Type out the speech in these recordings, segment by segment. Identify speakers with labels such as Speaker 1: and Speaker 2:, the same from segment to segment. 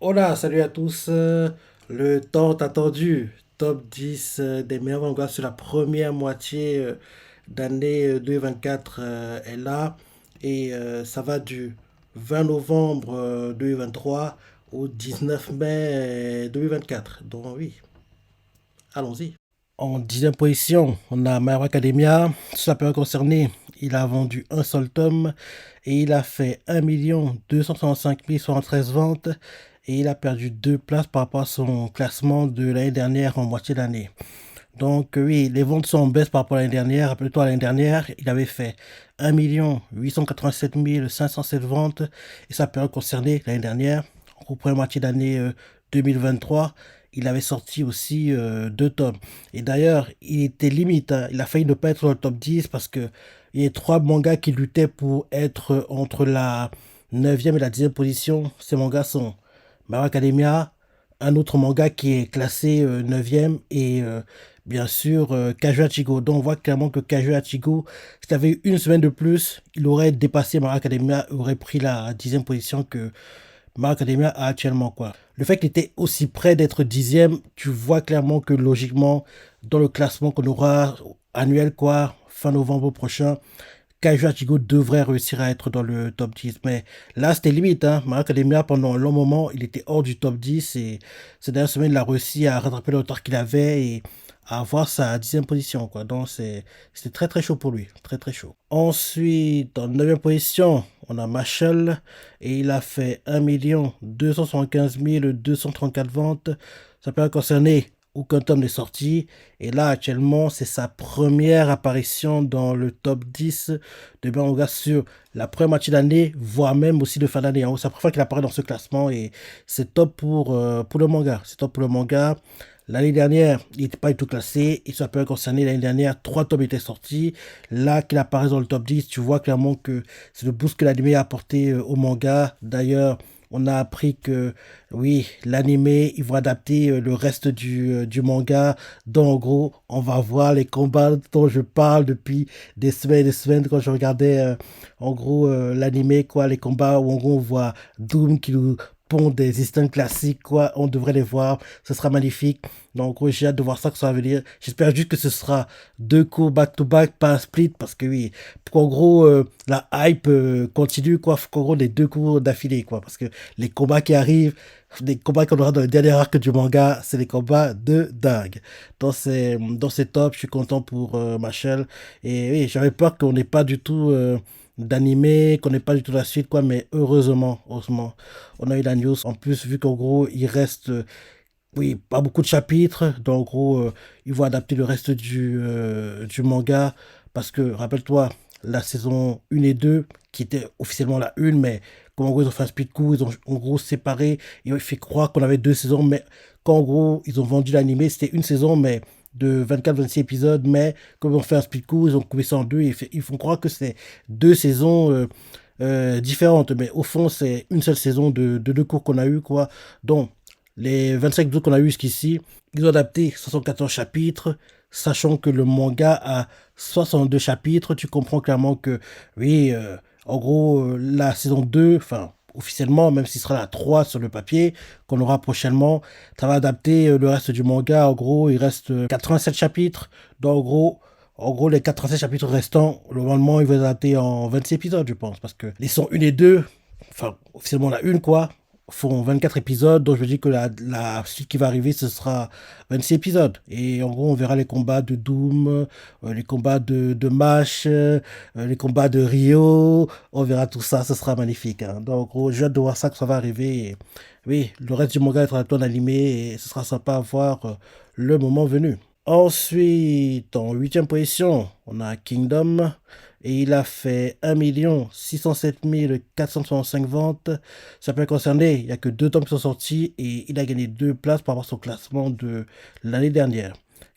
Speaker 1: Hola, salut à tous. Le temps attendu, top 10 des meilleurs mangas sur la première moitié d'année 2024 est là. Et ça va du 20 novembre 2023 au 19 mai 2024. Donc oui, allons-y. En 10e position, on a My Hero Academia. Sur la période concernée, il a vendu un seul tome et il a fait 1 265 ventes et il a perdu deux places par rapport à son classement de l'année dernière en moitié d'année. Donc oui, les ventes sont en baisse par rapport à l'année dernière. Rappelle-toi, l'année dernière, il avait fait 1 887 507 ventes et sa période concernée l'année dernière, en première moitié d'année 2023, il avait sorti aussi deux tomes. Et d'ailleurs, il était limite, hein. Il a failli ne pas être dans le top 10 parce que il y a trois mangas qui luttaient pour être entre la neuvième et la 10e position. Ces mangas sont My Hero Academia, un autre manga qui est classé 9e et bien sûr Kazuya Chigo. Donc on voit clairement que Kazuya Chigo, s'il avait eu une semaine de plus, il aurait dépassé My Hero Academia, aurait pris la 10e position que My Hero Academia a actuellement, quoi. Le fait qu'il était aussi près d'être 10e, tu vois clairement que logiquement, dans le classement qu'on aura annuel, quoi, fin novembre prochain, Kaiju Hachigo devrait réussir à être dans le top 10. Mais là, c'était limite. Hein. My Hero Academia, pendant un long moment, il était hors du top 10. Et ces dernières semaines, il a réussi à rattraper le retard qu'il avait et à avoir sa 10e position, quoi. Donc, c'était très, très chaud pour lui. Très, très chaud. Ensuite, en 9e position, on a Marshall. Et il a fait 1 275 234 ventes. Ça peut concerner aucun tome n'est sorti. Et là, actuellement, c'est sa première apparition dans le top 10 de manga sur la première moitié d'année, voire même aussi de fin d'année. C'est la première fois qu'il apparaît dans ce classement et c'est top pour le manga. C'est top pour le manga. L'année dernière, il n'était pas du tout classé. Il s'appelle concerné l'année dernière, trois tomes étaient sortis. Là, qu'il apparaît dans le top 10, tu vois clairement que c'est le boost que l'anime a apporté au manga. D'ailleurs, on a appris que oui, l'animé, ils vont adapter le reste du manga. Donc, en gros, on va voir les combats dont je parle depuis des semaines quand je regardais, en gros, l'animé, quoi, les combats où, en gros, on voit Doom qui nous pond des instincts classiques, quoi. On devrait les voir. Ce sera magnifique. Donc, en gros, j'ai hâte de voir ça que ça va venir. J'espère juste que ce sera deux cours back-to-back, pas un split, parce que oui, pour qu'en gros, la hype continue, quoi. Faut qu'en gros, les deux cours d'affilée, quoi. Parce que les combats qui arrivent, des combats qu'on aura dans le dernier arc du manga, c'est des combats de dingue. Dans ces top, je suis content pour Machel. Et oui, j'avais peur qu'on n'ait pas du tout d'animé, qu'on n'ait pas du tout la suite, quoi, mais heureusement, on a eu la news. En plus, vu qu'en gros, il reste, oui, pas beaucoup de chapitres, donc en gros, ils vont adapter le reste du manga, parce que, rappelle-toi, la saison 1 et 2 qui était officiellement la 1, mais comme en gros, ils ont fait un split coup, ils ont en gros séparé, ils ont fait croire qu'on avait deux saisons, mais quand en gros, ils ont vendu l'animé, c'était une saison, mais de 24-26 épisodes, mais comme ils ont fait un split coup, ils ont coupé ça en deux, et ils font croire que c'est deux saisons différentes, mais au fond, c'est une seule saison de deux cours qu'on a eu, quoi. Donc, les 25 épisodes qu'on a eu jusqu'ici, ils ont adapté 74 chapitres, sachant que le manga a 62 chapitres. Tu comprends clairement que, oui, en gros, la saison 2, enfin, officiellement, même s'il sera la 3 sur le papier, qu'on aura prochainement, ça va adapter le reste du manga. En gros, il reste 87 chapitres. Donc, en gros, les 87 chapitres restants, normalement, ils vont être adaptés en 26 épisodes, je pense. Parce que les sons 1 et 2, enfin, officiellement la 1, quoi, font 24 épisodes, donc je me dis que la suite qui va arriver, ce sera 26 épisodes. Et en gros, on verra les combats de Doom, les combats de Mash, les combats de Rio, on verra tout ça, ce sera magnifique. Hein. Donc en gros, j'ai hâte de voir ça, que ça va arriver. Et, oui, le reste du manga est en animé et ce sera sympa à voir le moment venu. Ensuite, en 8e position, on a Kingdom et il a fait 1 607 465 ventes. Ça peut concerner, il n'y a que deux tomes qui sont sortis et il a gagné deux places par rapport à son classement de l'année dernière.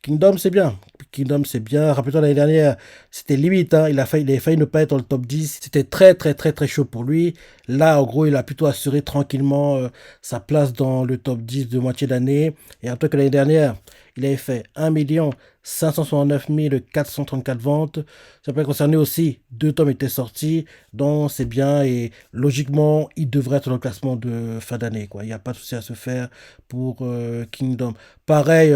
Speaker 1: Kingdom, c'est bien. Kingdom, c'est bien. Rappelle-toi, l'année dernière, c'était limite, hein. Il a failli ne pas être dans le top 10. C'était très, très, très, très chaud pour lui. Là, en gros, il a plutôt assuré tranquillement sa place dans le top 10 de moitié d'année. Et après que l'année dernière, il avait fait 1 569 434 ventes. Ça peut concerner aussi, deux tomes étaient sortis, donc c'est bien. Et logiquement, il devrait être dans le classement de fin d'année, quoi. Il n'y a pas de souci à se faire pour Kingdom. Pareil,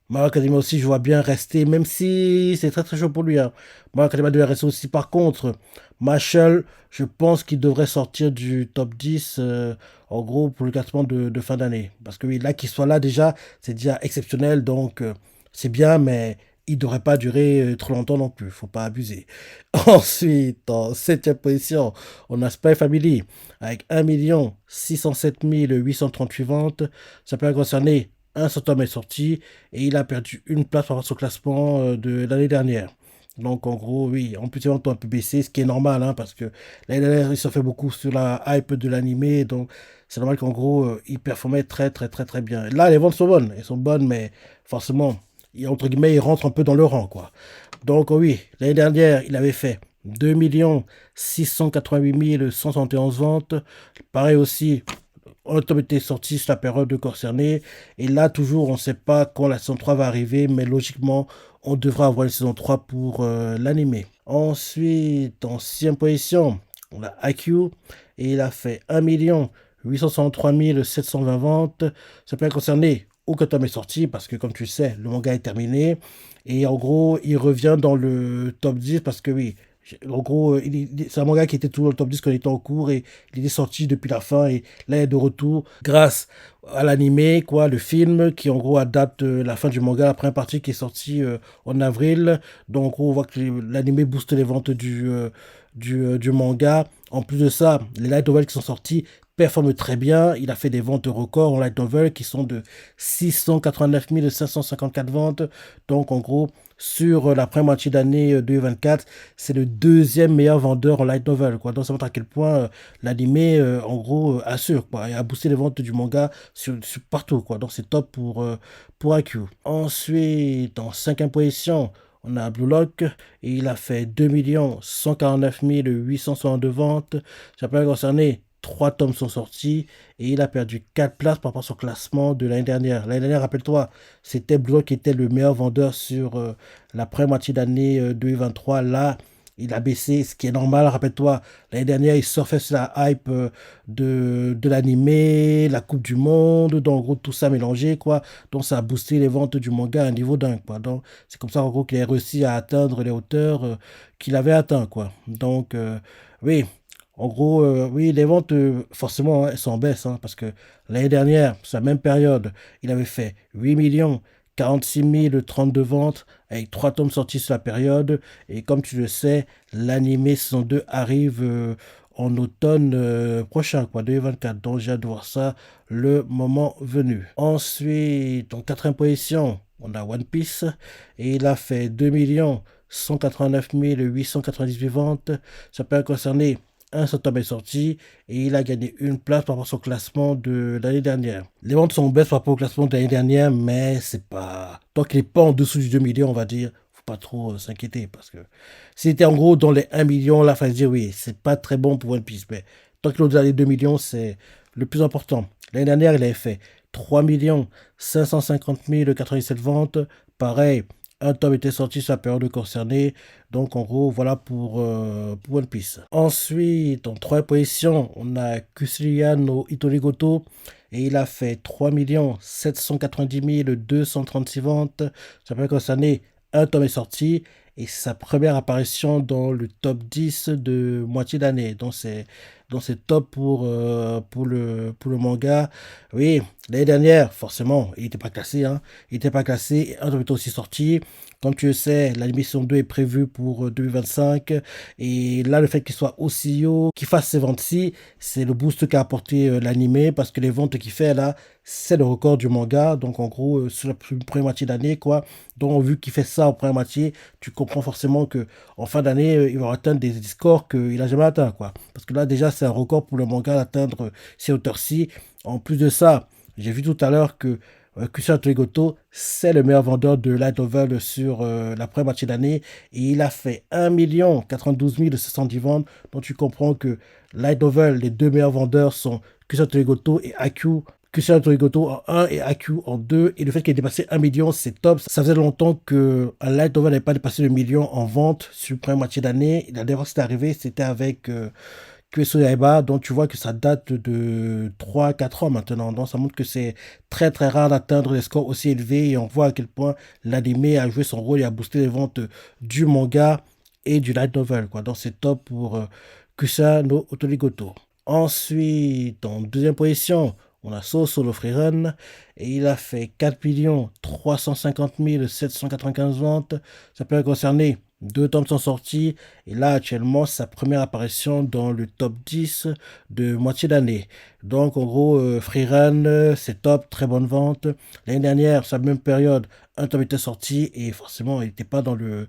Speaker 1: Mario Academy aussi, je vois bien rester, même si c'est très très chaud pour lui, hein. Mario Academy devrait rester aussi. Par contre, Marshall, je pense qu'il devrait sortir du top 10, en gros, pour le classement de fin d'année. Parce que oui, là, qu'il soit là déjà, c'est déjà exceptionnel. Donc, c'est bien, mais il ne devrait pas durer trop longtemps non plus. Faut pas abuser. Ensuite, en septième position, on a Spy Family avec 1 607 838 ventes. Ça peut concerner un seul tome est sorti et il a perdu une place par rapport à son classement de l'année dernière. Donc en gros, oui, en plus, ils ventes ont un peu baissé, ce qui est normal, hein, parce que l'année dernière, ils se fait beaucoup sur la hype de l'animé, donc c'est normal qu'en gros, ils performaient très, très, très, très bien. Là, les ventes sont bonnes, elles sont bonnes, mais forcément, entre guillemets, ils rentrent un peu dans le rang, quoi. Donc oui, l'année dernière, il avait fait 2 688 171 ventes. Pareil aussi, un tome était sorti sur la période concernée. Et là, toujours, on ne sait pas quand la saison 3 va arriver, mais logiquement, on devra avoir une saison 3 pour l'animé. Ensuite, en 6e position, on a IQ. Et il a fait 1 863 720 ventes. Ça peut concerner aucun tome est sorti, parce que comme tu sais, le manga est terminé. Et en gros, il revient dans le top 10 parce que oui, en gros, c'est un manga qui était toujours dans le top 10 quand il était en cours et il est sorti depuis la fin et là il est de retour grâce à l'animé, quoi, le film qui en gros adapte la fin du manga, la première partie qui est sortie en avril. Donc en gros, on voit que l'animé booste les ventes du manga. En plus de ça, les light novels qui sont sortis performent très bien. Il a fait des ventes records en light novel qui sont de 689 554 ventes. Donc en gros, sur la première moitié d'année 2024, c'est le deuxième meilleur vendeur en light novel, quoi. Donc ça montre à quel point l'animé, en gros, assure, quoi, et a boosté les ventes du manga sur partout, quoi. Donc c'est top pour IQ. Ensuite, en cinquième position, on a Blue Lock et il a fait 2 149 862 ventes. Ça peut concerner 3 tomes sont sortis et il a perdu 4 places par rapport à son classement de l'année dernière. L'année dernière, rappelle-toi, c'était Blue Lock qui était le meilleur vendeur sur la première moitié d'année 2023. Là, il a baissé, ce qui est normal. Rappelle-toi, l'année dernière, il surfait sur la hype de l'animé, la Coupe du Monde, donc en gros, tout ça mélangé, quoi. Donc, ça a boosté les ventes du manga à un niveau dingue, quoi. Donc, c'est comme ça, en gros, qu'il a réussi à atteindre les hauteurs qu'il avait atteint, quoi. Donc, oui, en gros, oui, les ventes, forcément, hein, elles sont en baisse, hein, parce que l'année dernière, sur la même période, il avait fait 8 46 032 ventes avec 3 tomes sortis sur la période. Et comme tu le sais, l'animé saison 2 arrive en automne prochain, quoi, 2024. Donc j'ai hâte de voir ça le moment venu. Ensuite, en quatrième position, on a One Piece. Et il a fait 2 189 898 ventes. Ça peut concerner un seul tome est sorti et il a gagné une place par rapport à son classement de l'année dernière. Les ventes sont baisses par rapport au classement de l'année dernière, mais c'est pas. Tant qu'il n'est pas en dessous du 2 millions, on va dire, faut pas trop s'inquiéter parce que s'il était en gros dans les 1 million, là, il fallait se dire oui, c'est pas très bon pour One Piece, mais tant qu'il est au-delà des 2 millions, c'est le plus important. L'année dernière, il avait fait 3 550 097 ventes. Pareil, un tome était sorti sur la période concernée. Donc, en gros, voilà pour One Piece. Ensuite, en troisième position, on a Kusuya no Itorigoto. Et il a fait 3 790 236 ventes. Ça peut concerner un tome est sorti. Et c'est sa première apparition dans le top 10 de moitié d'année. Donc c'est top pour le manga. Oui, l'année dernière, forcément, il n'était pas classé, hein. Il n'était pas classé. Un tome est aussi sorti. Comme tu le sais, l'animation 2 est prévue pour 2025. Et là, le fait qu'il soit aussi haut, qu'il fasse ces ventes-ci, c'est le boost qu'a apporté l'animé. Parce que les ventes qu'il fait là, c'est le record du manga. Donc en gros, sur la première moitié d'année, quoi. Donc vu qu'il fait ça en première moitié, tu comprends forcément que en fin d'année, il va atteindre des scores qu'il n'a jamais atteints, quoi. Parce que là, déjà, c'est un record pour le manga d'atteindre ces hauteurs-ci. En plus de ça, j'ai vu tout à l'heure que Kusha Toigoto, c'est le meilleur vendeur de light novel sur la première moitié d'année et il a fait 1 92 710 ventes. Donc tu comprends que light novel, les deux meilleurs vendeurs sont Kusha Toigoto et AQ. Kusha Toigoto en un et AQ en 2. Et le fait qu'il ait dépassé 1 million, c'est top. Ça faisait longtemps qu'un light novel n'avait pas dépassé le million en vente sur la première moitié d'année. La dernière fois que c'était arrivé, c'était avec Kimetsu no Yaiba, donc tu vois que ça date de 3 4 ans maintenant. Donc ça montre que c'est très très rare d'atteindre des scores aussi élevés et on voit à quel point l'anime a joué son rôle et a boosté les ventes du manga et du light novel, quoi. Donc c'est top pour Kusa no Otoligoto. Ensuite, en deuxième position, on a So Solo Freerun et il a fait 4 350 795 ventes. Ça peut concerner deux tomes sont sortis et là actuellement sa première apparition dans le top 10 de moitié d'année. Donc en gros Freerun c'est top, très bonne vente. L'année dernière, sa même période, un tome était sorti et forcément il n'était pas dans le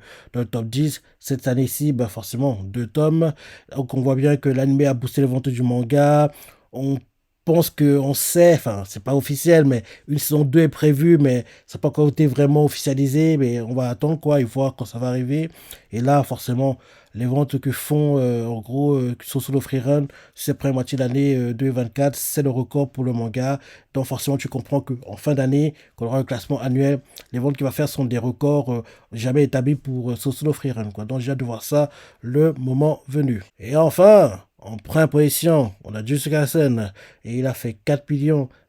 Speaker 1: top 10. Cette année-ci, bah forcément deux tomes. Donc on voit bien que l'anime a boosté les ventes du manga. On pense qu'on sait, enfin c'est pas officiel, mais une saison 2 est prévue, mais ça n'a pas encore été vraiment officialisé, mais on va attendre quoi et voir quand ça va arriver. Et là, forcément, les ventes que font en gros Solo Freerun cette première moitié d'année 2024, c'est le record pour le manga. Donc forcément, tu comprends qu'en fin d'année, quand on aura un classement annuel, les ventes qu'il va faire sont des records jamais établis pour Solo Freerun, quoi. Donc j'ai hâte de voir ça le moment venu. Et enfin, en première position, on a Jujutsu Kaisen et il a fait 4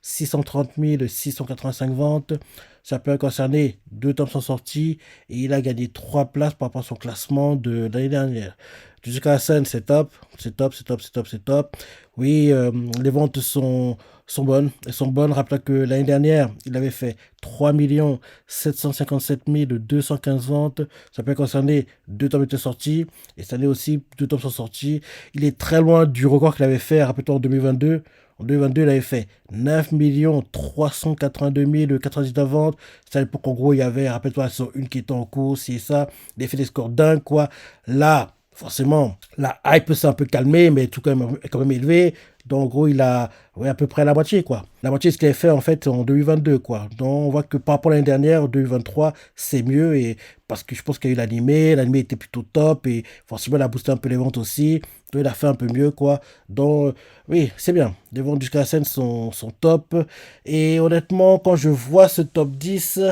Speaker 1: 630 685 ventes. Ça peut concerner deux tomes sont sortis et il a gagné 3 places par rapport à son classement de l'année dernière. Jujutsu Kaisen, c'est top, c'est top, c'est top, c'est top, c'est top. Oui, les ventes sont bonnes. Elles sont bonnes. Rappelez que l'année dernière, il avait fait 3 757 215 ventes. Ça peut concerner deux tomes étaient sortis. Et cette année aussi, deux tomes sont sortis. Il est très loin du record qu'il avait fait, rappelez-toi, en 2022. En 2022, il avait fait 9 382 099 ventes. C'est à l'époque, en gros, il y avait, rappelle-toi, une qui était en course et ça. Il a fait des scores dingues, quoi. Là, forcément, la hype s'est un peu calmée, mais tout est quand même élevé. Donc, en gros, il a ouais, à peu près la moitié, quoi. La moitié de ce qu'il avait fait, en fait, en 2022, quoi. Donc, on voit que par rapport à l'année dernière, en 2023, c'est mieux. Et parce que je pense qu'il y a eu l'animé était plutôt top. Et forcément, il a boosté un peu les ventes aussi. Donc, il a fait un peu mieux, quoi. Donc, oui, c'est bien. Les ventes jusqu'à la scène sont top. Et honnêtement, quand je vois ce top 10,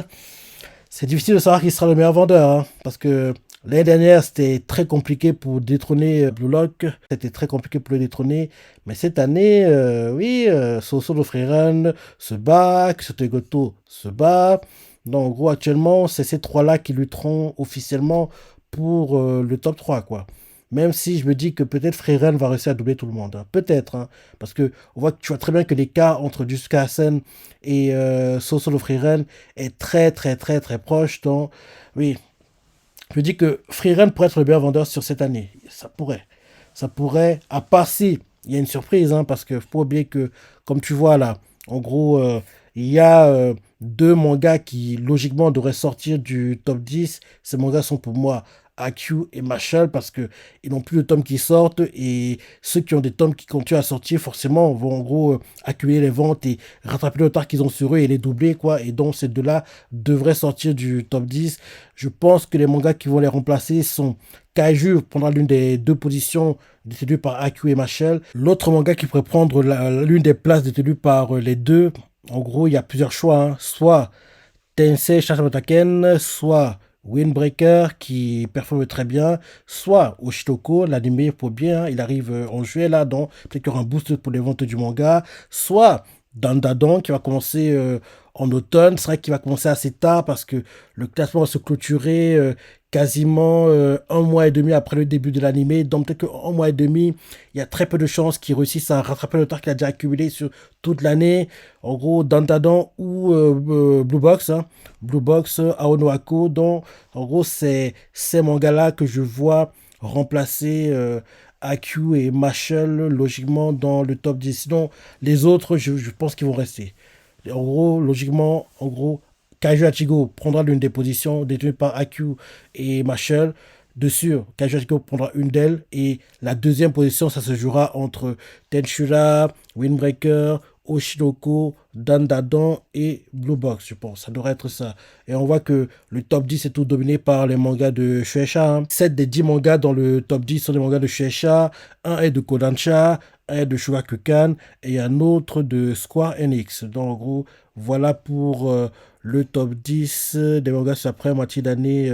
Speaker 1: c'est difficile de savoir qui sera le meilleur vendeur, hein, parce que l'année dernière, c'était très compliqué pour détrôner Blue Lock. C'était très compliqué pour le détrôner. Mais cette année, oui, Solo Freerun se bat, Goto se bat. Donc, en gros, actuellement, c'est ces trois-là qui lutteront officiellement pour le top 3, quoi. Même si je me dis que peut-être Freerun va réussir à doubler tout le monde, hein. Peut-être, hein, parce que tu vois très bien que l'écart entre Juskasen et Solo Freerun est très, très, très, très proche. Donc, oui, je dis que Freerun pourrait être le meilleur vendeur sur cette année. Ça pourrait. Ça pourrait, à part si il y a une surprise, hein, parce qu'il faut pas oublier que, comme tu vois là, en gros, il y a deux mangas qui, logiquement, devraient sortir du top 10. Ces mangas sont pour moi AQ et Marshall parce que ils n'ont plus de tomes qui sortent et ceux qui ont des tomes qui continuent à sortir forcément vont en gros accumuler les ventes et rattraper le retard qu'ils ont sur eux et les doubler quoi et donc ces deux-là devraient sortir du top 10. Je pense que les mangas qui vont les remplacer sont Kaiju prendra l'une des deux positions détenues par AQ et Marshall. L'autre manga qui pourrait prendre l'une des places détenues par les deux, en gros il y a plusieurs choix, hein. Soit Tensei Shashamataken, soit Windbreaker qui performe très bien, soit Oshitoko, l'anime pour bien, il arrive en juillet là, donc peut-être qu'il y aura un boost pour les ventes du manga, soit Dandadan qui va commencer en automne, c'est vrai qu'il va commencer assez tard parce que le classement va se clôturer quasiment un mois et demi après le début de l'anime, donc peut-être qu'un mois et demi, il y a très peu de chances qu'il réussisse à rattraper le retard qu'il a déjà accumulé sur toute l'année. En gros, Dandadan ou Blue Box, hein. Blue Box, Aonoako, donc en gros, c'est ces mangas-là que je vois remplacer AQ et Marshall logiquement dans le top 10. Sinon, les autres, je pense qu'ils vont rester. En gros, logiquement, en gros, Kaiju Hachigo prendra l'une des positions détenues par AQ et Marshall. Dessus, Kaiju Hachigo prendra une d'elles et la deuxième position, ça se jouera entre Tenshura, Windbreaker, Oshinoko, Dandadan et Blue Box, je pense. Ça devrait être ça. Et on voit que le top 10 est tout dominé par les mangas de Shueisha, hein. 7 des 10 mangas dans le top 10 sont des mangas de Shueisha. Un est de Kodansha, un est de Shogakukan et un autre de Square Enix. Donc en gros, voilà pour le top 10 des mangas sur la première moitié d'année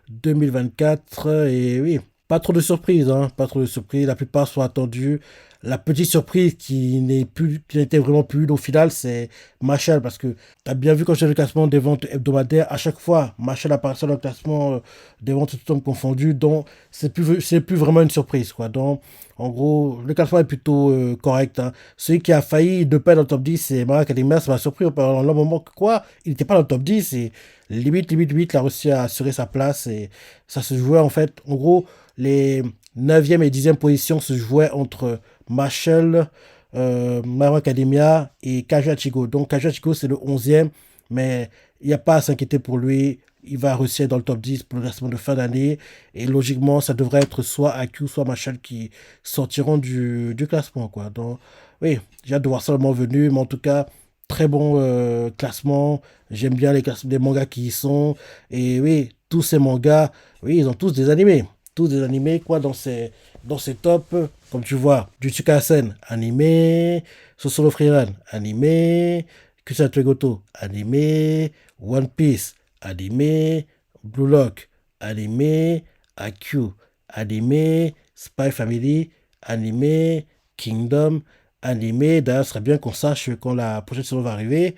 Speaker 1: 2024. Et oui, pas trop de surprises, hein, pas trop de surprises. La plupart sont attendus. La petite surprise qui n'était vraiment plus au final, c'est Marshall, parce que tu as bien vu quand j'ai le classement des ventes hebdomadaires, à chaque fois, Marshall apparaissait dans le classement des ventes tout hommes confondus, donc c'est plus vraiment une surprise, quoi. Donc, en gros, le classement est plutôt correct, hein. Celui qui a failli de pas dans le top 10, c'est Mara Academia, ça m'a surpris pendant le moment que quoi, il n'était pas dans le top 10, et limite, il a réussi à assurer sa place, et ça se jouait en fait, en gros, les 9e et 10e positions se jouaient entre Marshall, My Hero Academia et Kazuhachiko. Donc Kazuhachiko c'est le 11e, mais il n'y a pas à s'inquiéter pour lui. Il va réussir dans le top 10 pour le restant de fin d'année. Et logiquement, ça devrait être soit AQ, soit Marshall qui sortiront du classement, quoi. Donc, oui, j'ai hâte de voir ça le moment venu. Mais en tout cas, très bon classement. J'aime bien les mangas qui y sont. Et oui, tous ces mangas, oui, ils ont tous des animés. Tous des animés, quoi, dans ces tops. Comme tu vois, Jujutsu Kaisen, animé. Sosolo Frieren, animé. Kusatsu Goto, animé. One Piece, animé. Blue Lock, animé. AQ, animé. Spy Family, animé. Kingdom, animé. D'ailleurs, ce serait bien qu'on sache quand la prochaine saison va arriver.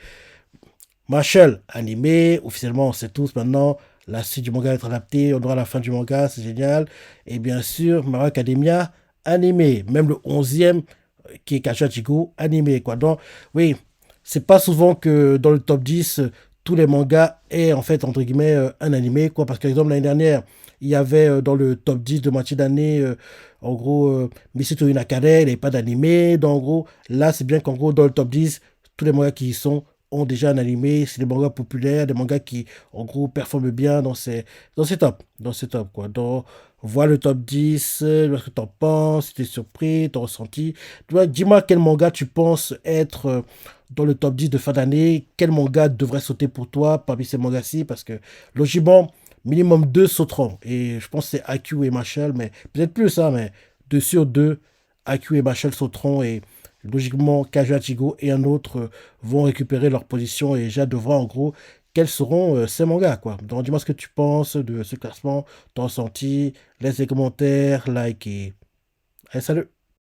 Speaker 1: Marshall, animé, officiellement on sait tous maintenant, la suite du manga va être adaptée, on aura la fin du manga, c'est génial. Et bien sûr, My Hero Academia, animé, même le 11e qui est Kachuachiko, animé, quoi. Donc, oui, c'est pas souvent que dans le top 10, tous les mangas aient en fait, entre guillemets, un animé, quoi. Parce que, par exemple, l'année dernière, il y avait dans le top 10 de moitié d'année, en gros, Misuto Inakare, il n'y avait pas d'animé. Donc, en gros, là, c'est bien qu'en gros, dans le top 10, tous les mangas qui y sont ont déjà un animé, c'est des mangas populaires, des mangas qui, en gros, performent bien dans ces tops, quoi. Donc, vois le top 10, ce que t'en penses, si t'es surpris, t'as ressenti. Dis-moi quel manga tu penses être dans le top 10 de fin d'année, quel manga devrait sauter pour toi parmi ces mangas-ci, parce que, logiquement, minimum 2 sauteront, et je pense que c'est AQ et Marshall, mais peut-être plus, ça, mais 2 sur 2, AQ et Marshall sauteront, et logiquement, Kazuhachiko et un autre vont récupérer leur position et j'ai hâte de voir en gros quels seront ces mangas, quoi. Donc dis-moi ce que tu penses de ce classement, ton ressenti, laisse des commentaires, like et... Allez, salut!